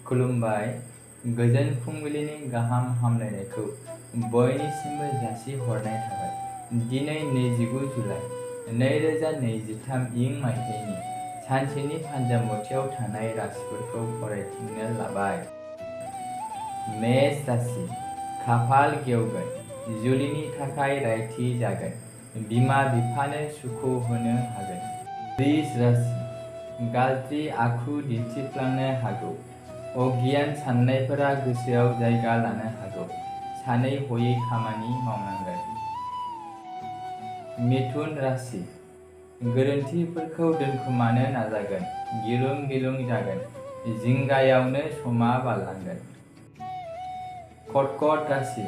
खुलुमबाय। गोजोन फुंबिलिनि गाहाम हामलायनायखौ बयनिसिमबो जासिहरनाय थाबाय। दिनै 29 जुलाइ 2023 इं मायथाइनि सानसेनि फान्जामुथियाव थानाय राशिफोरखौ फरायथिंनो लाबाय। मेष राशि। खाफाल गेवगोन, जुलिनि थाखाय रायथि जागोन, बिमा बिफानो सुखु होनो हागोन। वृष राशि। गाज्रि आखु दिन्थिफ्लांनो हागौ, अगियान साननायफोरा गोसोआव जायगा लानो हागौ, सानै हयै खामानि मावनांगोन। मिथुन राशि। गोरोन्थिफोरखौ दोनखोमानो नाजागोन, गिलुं गिलुं जागोन, जिंगायावनो समा बारलांगोन। कर्कट राशि।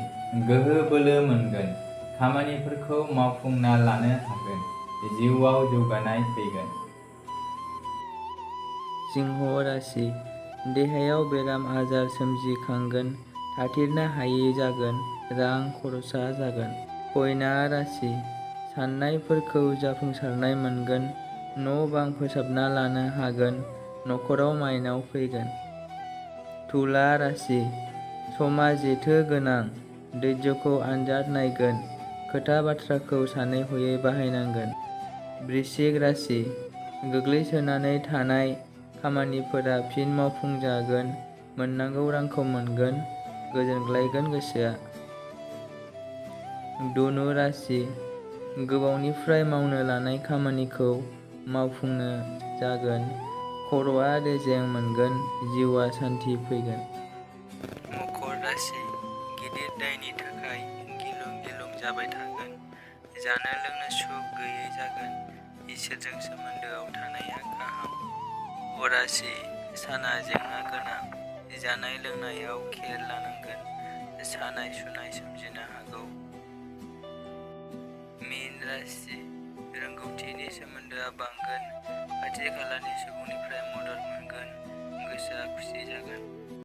गोहो बोलो मोनगोन, खामानिफोरखौ मावफुंना लानो हागोन, जिउआव जौगानाय फैगोन। सिंह राशि। देहायाव बेराम आजार सोमजिखांगोन, थाथेरनो हायै जागोन, रां खरसा जागोन। कन्या राशि। साननायफोरखौ जाफुंसारनाय मोनगोन, न' बां फोसाबना लानो हागोन, नखराव माइनाव फैगोन। तुला राशि। समा जेथो गोनां, धैर्यखौ आनजाद नायगोन, खोथा बाथ्राखौ सानै हयै बाहायनांगोन। वृश्चिक राशि। गोग्लैसोनानै थानाय खामानिफोरा फिन मावफुंजागोन, मोननांगौ रांखौ मोनगोन, गोजोनग्लायगोन गोसोआ। धनु राशि। गोबावनिफ्राय मावनो लानाय खामानिखौ मावफुंनो जागोन, खर'आ रेजें मोनगोन, जिउआ सान्थि फैगोन। मकर राशि। गिदिर दायनि थाखाय गिलुं गिलुं जाबाय थागोन, जानो लोंनो सुख गैयै जागोन, इसोरजों सोमोन्दोआव थानाया गाहाम। अराशि। साना जेंना गोनां, जानाय लोंनायाव खेल लानांगोन, सानाय सुनाय सोमजिनो हागौ। मीन राशि। रोंगौथिनि सोमोन्दोआ बांगोन, खाथि खालानि सुबुंनिफ्राय मदद मोनगोन, गोसोआ खुसि जागोन।